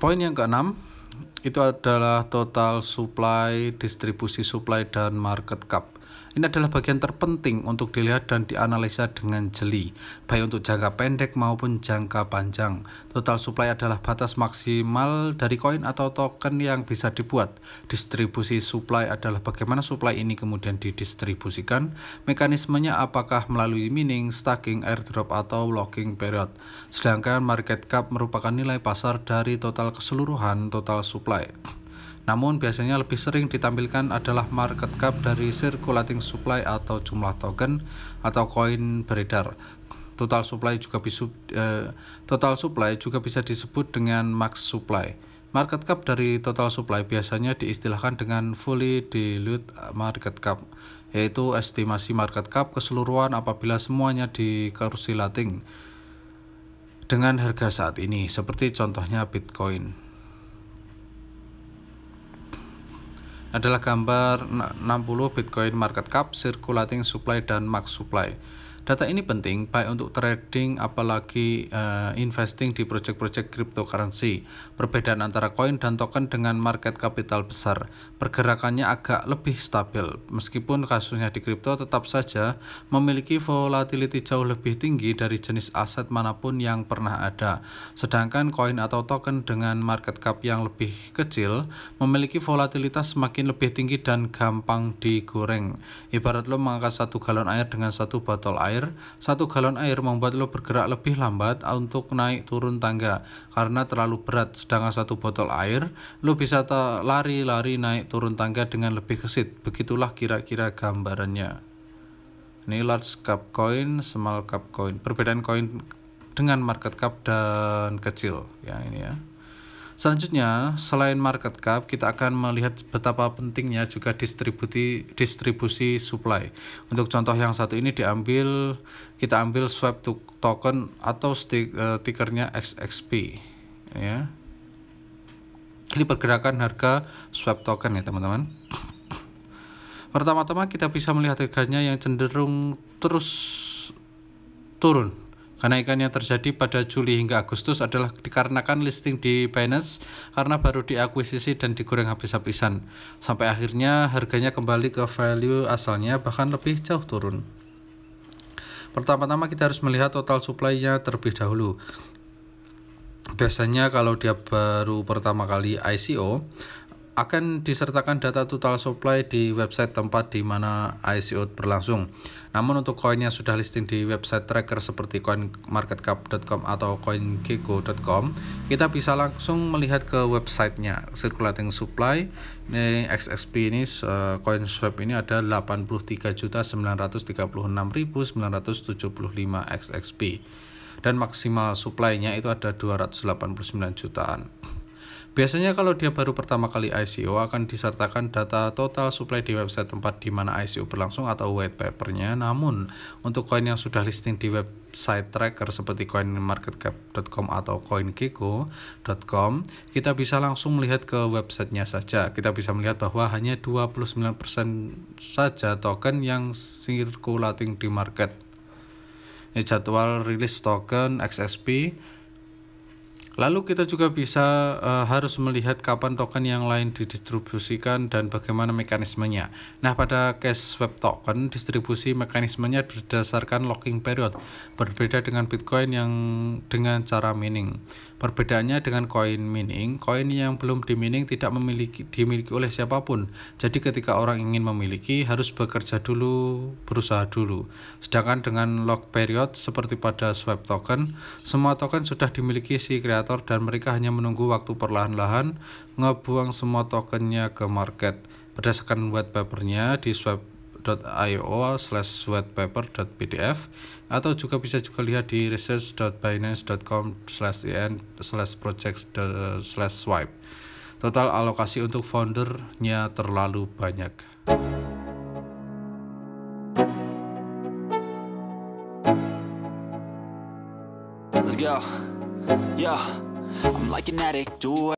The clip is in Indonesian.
Poin yang keenam itu adalah total supply, distribusi supply, dan market cap. Ini adalah bagian terpenting untuk dilihat dan dianalisa dengan jeli, baik untuk jangka pendek maupun jangka panjang. Total supply adalah batas maksimal dari koin atau token yang bisa dibuat. Distribusi supply adalah bagaimana supply ini kemudian didistribusikan. Mekanismenya apakah melalui mining, staking, airdrop, atau locking period. Sedangkan market cap merupakan nilai pasar dari total keseluruhan total supply. Namun biasanya lebih sering ditampilkan adalah market cap dari circulating supply atau jumlah token atau koin beredar. Total supply juga bisa disebut dengan max supply. Market cap dari total supply biasanya diistilahkan dengan fully diluted market cap, yaitu estimasi market cap keseluruhan apabila semuanya dikorrelating dengan harga saat ini, seperti contohnya Bitcoin. Adalah gambar 60 Bitcoin market cap, circulating supply, dan max supply. Data ini penting baik untuk trading apalagi investing di project-project cryptocurrency. Perbedaan antara koin dan token dengan market capital besar. Pergerakannya agak lebih stabil. Meskipun kasusnya di kripto tetap saja memiliki volatility jauh lebih tinggi dari jenis aset manapun yang pernah ada. Sedangkan koin atau token dengan market cap yang lebih kecil memiliki volatilitas semakin lebih tinggi dan gampang digoreng. Ibarat lo mengangkat 1 galon air dengan 1 botol air. 1 galon air membuat lo bergerak lebih lambat untuk naik turun tangga karena terlalu berat, sedangkan 1 botol air lo bisa lari-lari naik turun tangga dengan lebih gesit. Begitulah kira-kira gambarannya. Ini large cap coin, small cap coin. Perbedaan koin dengan market cap dan kecil ya ini ya. Selanjutnya, selain market cap, kita akan melihat betapa pentingnya juga distribusi supply. Untuk contoh yang satu ini kita ambil swap token atau tickernya XXP. Ya. Ini pergerakan harga swap token ya teman-teman. Pertama-tama kita bisa melihat harganya yang cenderung terus turun. Kenaikan yang terjadi pada Juli hingga Agustus adalah dikarenakan listing di Binance karena baru diakuisisi dan digoreng habis-habisan. Sampai akhirnya harganya kembali ke value asalnya bahkan lebih jauh turun. Pertama-tama kita harus melihat total supply-nya terlebih dahulu. Biasanya kalau dia baru pertama kali ICO, akan disertakan data total supply di website tempat di mana ICO berlangsung. Namun untuk koin yang sudah listing di website tracker seperti coinmarketcap.com atau coingecko.com, kita bisa langsung melihat ke websitenya. Circulating supply ini XXP ini coin swap ini ada 83.936.975 XXP dan maksimal supply-nya itu ada 289 jutaan. Biasanya kalau dia baru pertama kali ICO akan disertakan data total supply di website tempat di mana ICO berlangsung atau white paper-nya. Namun untuk koin yang sudah listing di website tracker seperti coinmarketcap.com atau coingecko.com, kita bisa langsung melihat ke websitenya saja. Kita bisa melihat bahwa hanya 29% saja token yang circulating di market. Ini jadwal rilis token XXP. Lalu kita juga bisa harus melihat kapan token yang lain didistribusikan dan bagaimana mekanismenya. Nah, pada case swap token, distribusi mekanismenya berdasarkan locking period. Berbeda dengan Bitcoin yang dengan cara mining. Perbedaannya dengan koin mining, koin yang belum dimining tidak dimiliki oleh siapapun. Jadi ketika orang ingin memiliki harus berusaha dulu. Sedangkan dengan lock period seperti pada swap token, semua token sudah dimiliki si kreator dan mereka hanya menunggu waktu perlahan-lahan ngebuang semua tokennya ke market. Berdasarkan white papernya di swap.io/whitepaper.pdf atau bisa juga lihat di research.binance.com/en/projects/swipe. Total alokasi untuk foundernya terlalu banyak. Let's go. Yeah, I'm like an addict, do